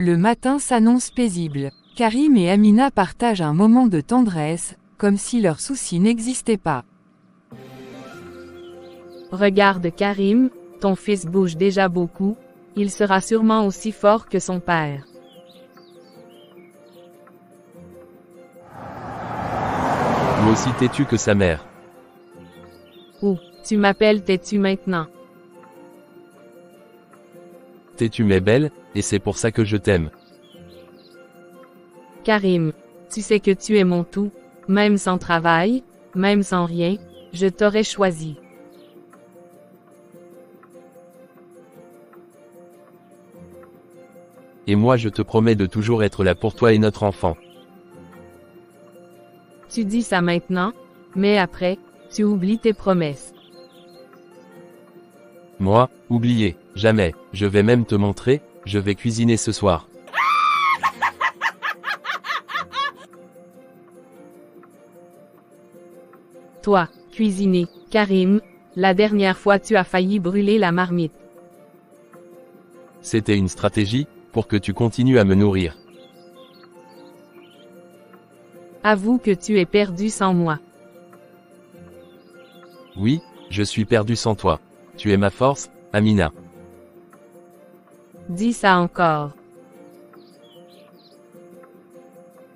Le matin s'annonce paisible. Karim et Amina partagent un moment de tendresse, comme si leurs soucis n'existaient pas. Regarde Karim, ton fils bouge déjà beaucoup, il sera sûrement aussi fort que son père. Ou aussi têtu que sa mère. Ou, tu m'appelles têtu maintenant. Têtu mais belle, et c'est pour ça que je t'aime. Karim, tu sais que tu es mon tout, même sans travail, même sans rien, je t'aurais choisi. Et moi je te promets de toujours être là pour toi et notre enfant. Tu dis ça maintenant, mais après, tu oublies tes promesses. Moi, oubliez, jamais, je vais même te montrer, je vais cuisiner ce soir. Toi, cuisiner, Karim, la dernière fois tu as failli brûler la marmite. C'était une stratégie, pour que tu continues à me nourrir. Avoue que tu es perdu sans moi. Oui, je suis perdu sans toi. Tu es ma force, Amina. Dis ça encore.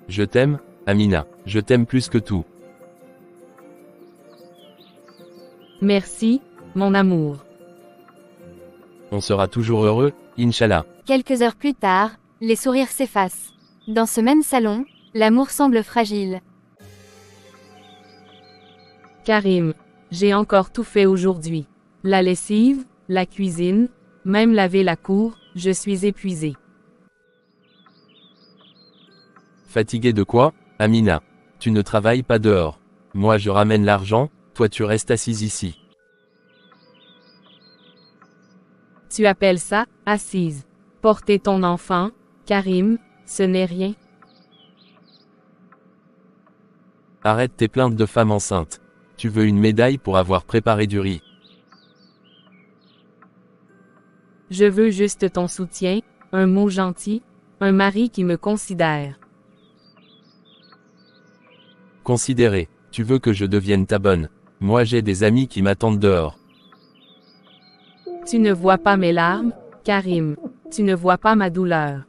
Je t'aime, Amina, je t'aime plus que tout. Merci, mon amour. On sera toujours heureux, Inch'Allah. Quelques heures plus tard, les sourires s'effacent. Dans ce même salon, l'amour semble fragile. Karim, j'ai encore tout fait aujourd'hui. La lessive, la cuisine, même laver la cour, je suis épuisé. Fatigué de quoi, Amina? Tu ne travailles pas dehors. Moi je ramène l'argent, toi tu restes assise ici. Tu appelles ça, assise. Porter ton enfant, Karim, ce n'est rien. Arrête tes plaintes de femme enceinte. Tu veux une médaille pour avoir préparé du riz. Je veux juste ton soutien, un mot gentil, un mari qui me considère. Considéré, tu veux que je devienne ta bonne. Moi j'ai des amis qui m'attendent dehors. Tu ne vois pas mes larmes, Karim. Tu ne vois pas ma douleur.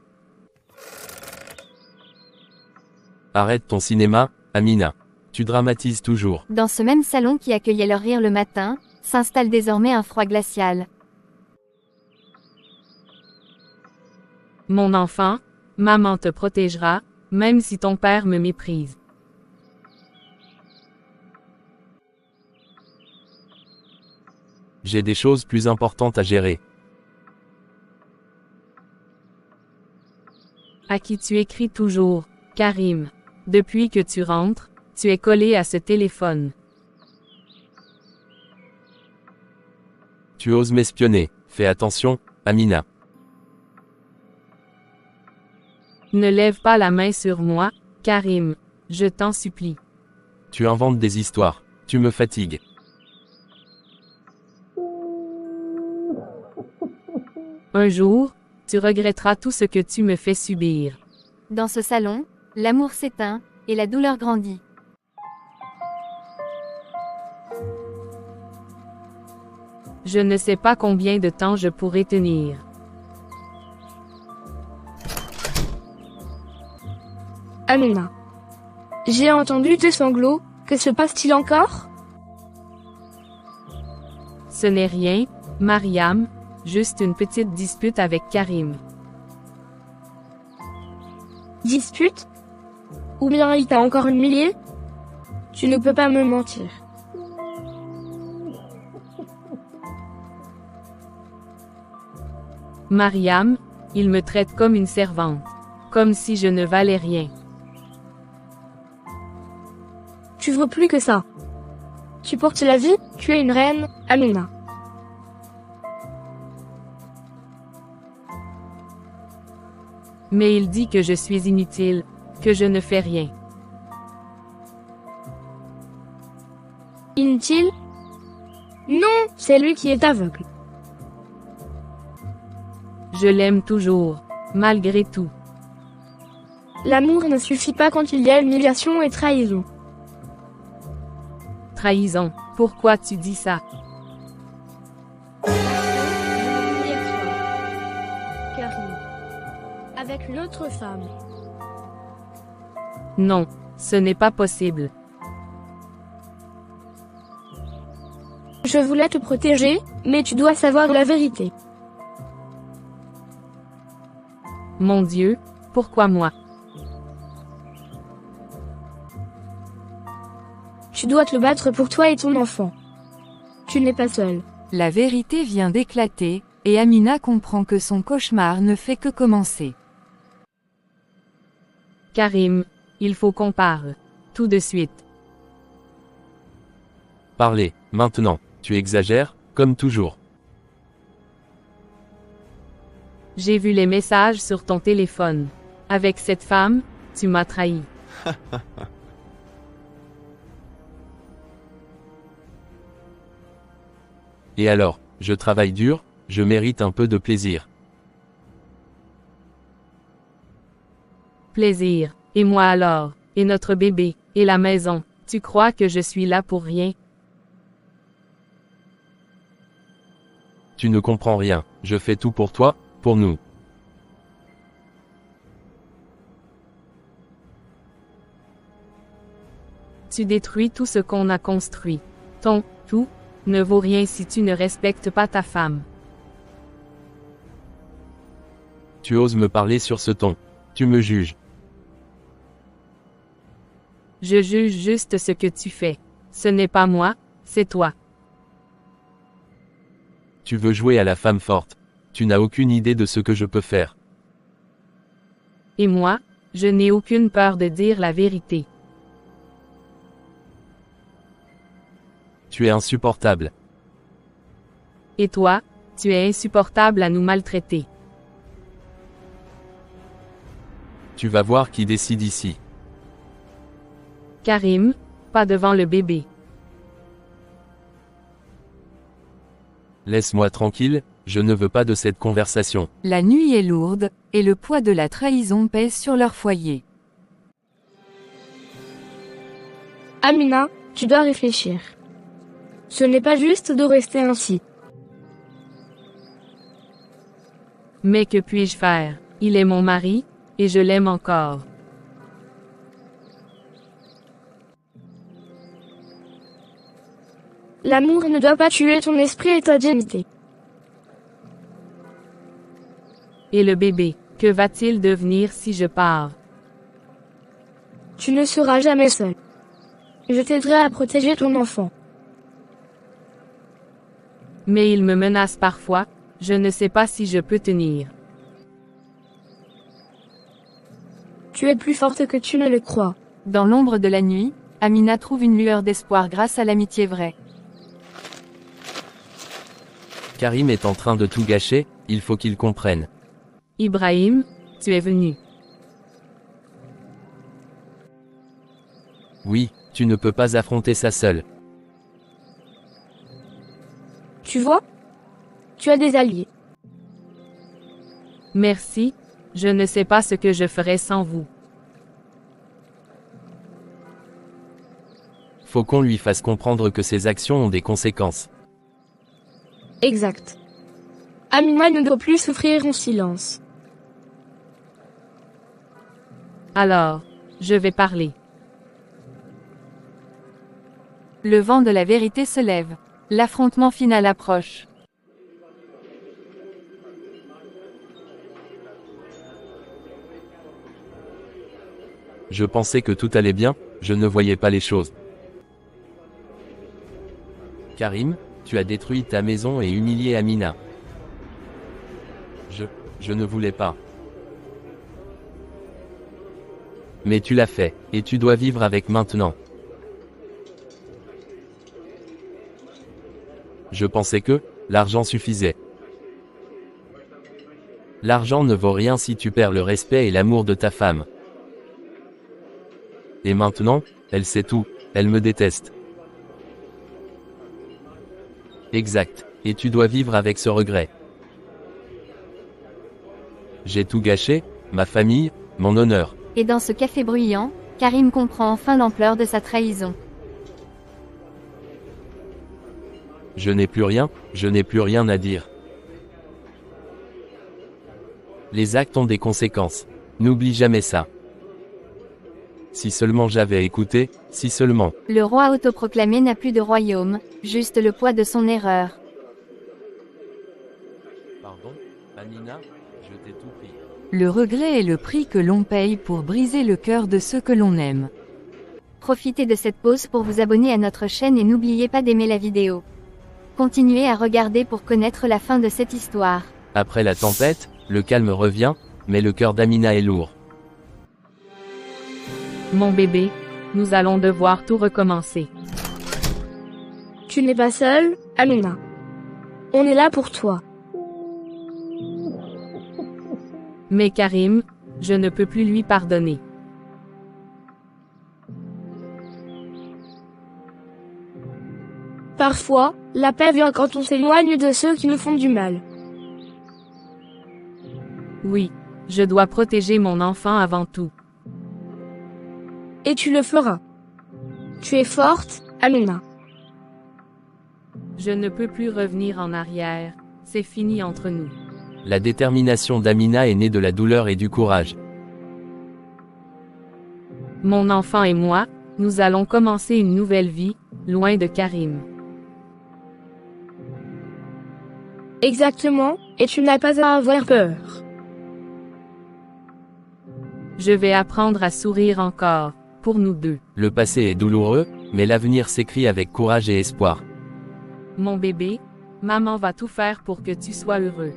Arrête ton cinéma, Amina. Tu dramatises toujours. Dans ce même salon qui accueillait leur rire le matin, s'installe désormais un froid glacial. Mon enfant, maman te protégera, même si ton père me méprise. J'ai des choses plus importantes à gérer. À qui tu écris toujours, Karim. Depuis que tu rentres, tu es collé à ce téléphone. Tu oses m'espionner. Fais attention, Amina. Ne lève pas la main sur moi, Karim. Je t'en supplie. Tu inventes des histoires. Tu me fatigues. Un jour, tu regretteras tout ce que tu me fais subir. Dans ce salon, l'amour s'éteint, et la douleur grandit. Je ne sais pas combien de temps je pourrai tenir. Amina. J'ai entendu tes sanglots, que se passe-t-il encore? Ce n'est rien, Mariam, juste une petite dispute avec Karim. Dispute? Ou bien il t'a encore humilié? Tu ne peux pas me mentir. Mariam, il me traite comme une servante. Comme si je ne valais rien. Tu vaux plus que ça. Tu portes la vie, tu es une reine, Amina. Mais il dit que je suis inutile, que je ne fais rien. Inutile? Non, c'est lui qui est aveugle. Je l'aime toujours. Malgré tout. L'amour ne suffit pas quand il y a humiliation et trahison. Trahison. Pourquoi tu dis ça? Hier soir. Karim. Avec une autre femme. Non, ce n'est pas possible. Je voulais te protéger, mais tu dois savoir la vérité. Mon Dieu, pourquoi moi? Tu dois te battre pour toi et ton enfant. Tu n'es pas seul. La vérité vient d'éclater, et Amina comprend que son cauchemar ne fait que commencer. Karim, il faut qu'on parle. Tout de suite. Parlez, maintenant. Tu exagères, comme toujours. J'ai vu les messages sur ton téléphone. Avec cette femme, tu m'as trahi. Et alors, je travaille dur, je mérite un peu de plaisir. Plaisir. Et moi alors? Et notre bébé? Et la maison? Tu crois que je suis là pour rien? Tu ne comprends rien, je fais tout pour toi, pour nous. Tu détruis tout ce qu'on a construit. Ton tout ne vaut rien si tu ne respectes pas ta femme. Tu oses me parler sur ce ton. Tu me juges. Je juge juste ce que tu fais. Ce n'est pas moi, c'est toi. Tu veux jouer à la femme forte. Tu n'as aucune idée de ce que je peux faire. Et moi, je n'ai aucune peur de dire la vérité. Tu es insupportable. Et toi, tu es insupportable à nous maltraiter. Tu vas voir qui décide ici. Karim, pas devant le bébé. Laisse-moi tranquille, je ne veux pas de cette conversation. La nuit est lourde, et le poids de la trahison pèse sur leur foyer. Amina, tu dois réfléchir. Ce n'est pas juste de rester ainsi. Mais que puis-je faire? Il est mon mari, et je l'aime encore. L'amour ne doit pas tuer ton esprit et ta dignité. Et le bébé, que va-t-il devenir si je pars? Tu ne seras jamais seul. Je t'aiderai à protéger ton enfant. Mais il me menace parfois, je ne sais pas si je peux tenir. Tu es plus forte que tu ne le crois. Dans l'ombre de la nuit, Amina trouve une lueur d'espoir grâce à l'amitié vraie. Karim est en train de tout gâcher, il faut qu'il comprenne. Ibrahim, tu es venu. Oui, tu ne peux pas affronter ça seul. Tu vois? Tu as des alliés. Merci, je ne sais pas ce que je ferais sans vous. Faut qu'on lui fasse comprendre que ses actions ont des conséquences. Exact. Amina ne doit plus souffrir en silence. Alors, je vais parler. Le vent de la vérité se lève. L'affrontement final approche. Je pensais que tout allait bien, je ne voyais pas les choses. Karim, tu as détruit ta maison et humilié Amina. Je ne voulais pas. Mais tu l'as fait, et tu dois vivre avec maintenant. Je pensais que l'argent suffisait. L'argent ne vaut rien si tu perds le respect et l'amour de ta femme. Et maintenant, elle sait tout, elle me déteste. Exact, et tu dois vivre avec ce regret. J'ai tout gâché, ma famille, mon honneur. Et dans ce café bruyant, Karim comprend enfin l'ampleur de sa trahison. Je n'ai plus rien à dire. Les actes ont des conséquences. N'oublie jamais ça. Si seulement j'avais écouté, si seulement. Le roi autoproclamé n'a plus de royaume, juste le poids de son erreur. Pardon, Amina, je t'ai tout pris. Le regret est le prix que l'on paye pour briser le cœur de ceux que l'on aime. Profitez de cette pause pour vous abonner à notre chaîne et n'oubliez pas d'aimer la vidéo. Continuez à regarder pour connaître la fin de cette histoire. Après la tempête, le calme revient, mais le cœur d'Amina est lourd. Mon bébé, nous allons devoir tout recommencer. Tu n'es pas seule, Amina. On est là pour toi. Mais Karim, je ne peux plus lui pardonner. Parfois, la paix vient quand on s'éloigne de ceux qui nous font du mal. Oui, je dois protéger mon enfant avant tout. Et tu le feras. Tu es forte, Amina. Je ne peux plus revenir en arrière, c'est fini entre nous. La détermination d'Amina est née de la douleur et du courage. Mon enfant et moi, nous allons commencer une nouvelle vie, loin de Karim. Exactement, et tu n'as pas à avoir peur. Je vais apprendre à sourire encore, pour nous deux. Le passé est douloureux, mais l'avenir s'écrit avec courage et espoir. Mon bébé, maman va tout faire pour que tu sois heureux.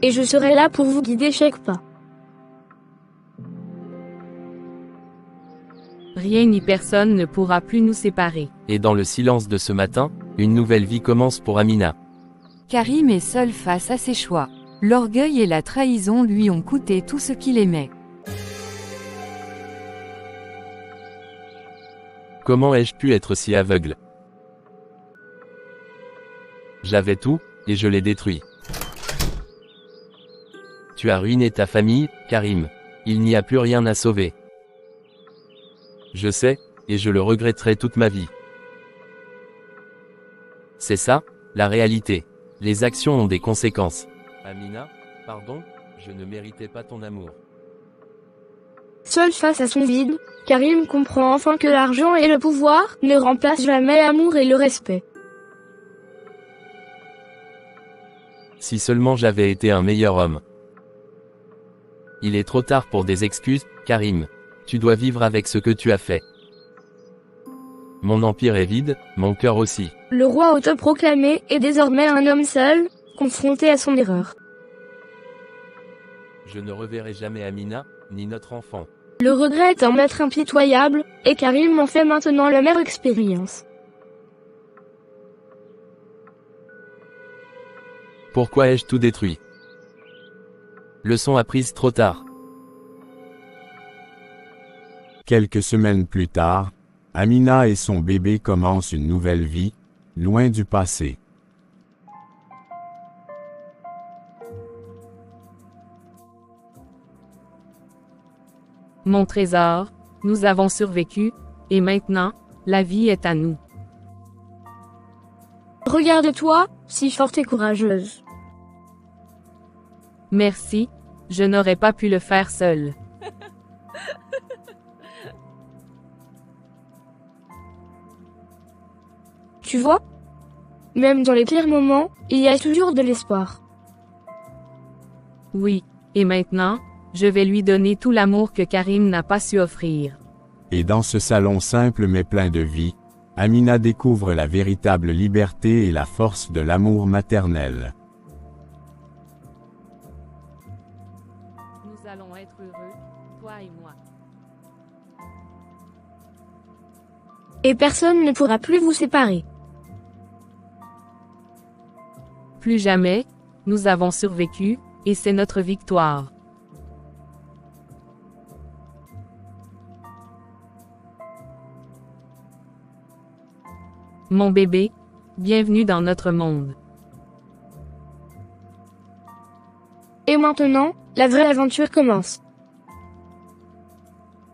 Et je serai là pour vous guider chaque pas. Rien ni personne ne pourra plus nous séparer. Et dans le silence de ce matin, une nouvelle vie commence pour Amina. Karim est seul face à ses choix. L'orgueil et la trahison lui ont coûté tout ce qu'il aimait. Comment ai-je pu être si aveugle? J'avais tout, et je l'ai détruit. Tu as ruiné ta famille, Karim. Il n'y a plus rien à sauver. Je sais, et je le regretterai toute ma vie. C'est ça, la réalité. Les actions ont des conséquences. Amina, pardon, je ne méritais pas ton amour. Seul face à son vide, Karim comprend enfin que l'argent et le pouvoir ne remplacent jamais l'amour et le respect. Si seulement j'avais été un meilleur homme. Il est trop tard pour des excuses, Karim. Tu dois vivre avec ce que tu as fait. Mon empire est vide, mon cœur aussi. Le roi autoproclamé est désormais un homme seul, confronté à son erreur. Je ne reverrai jamais Amina, ni notre enfant. Le regret est un maître impitoyable, et Karim en fait maintenant la meilleure expérience. Pourquoi ai-je tout détruit? Leçon apprise trop tard. Quelques semaines plus tard, Amina et son bébé commencent une nouvelle vie, loin du passé. Mon trésor, nous avons survécu, et maintenant, la vie est à nous. Regarde-toi, si forte et courageuse. Merci, je n'aurais pas pu le faire seul. Tu vois? Même dans les pires moments, il y a toujours de l'espoir. Oui, et maintenant, je vais lui donner tout l'amour que Karim n'a pas su offrir. Et dans ce salon simple mais plein de vie, Amina découvre la véritable liberté et la force de l'amour maternel. Nous allons être heureux, toi et moi. Et personne ne pourra plus vous séparer. Plus jamais, nous avons survécu, et c'est notre victoire. Mon bébé, bienvenue dans notre monde. Et maintenant, la vraie aventure commence.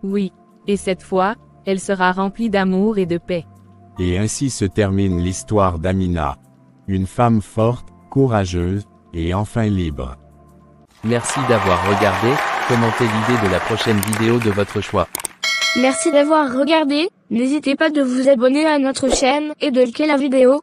Oui. Et cette fois, elle sera remplie d'amour et de paix. Et ainsi se termine l'histoire d'Amina. Une femme forte, courageuse, et enfin libre. Merci d'avoir regardé, commentez l'idée de la prochaine vidéo de votre choix. Merci d'avoir regardé, n'hésitez pas de vous abonner à notre chaîne et de liker la vidéo.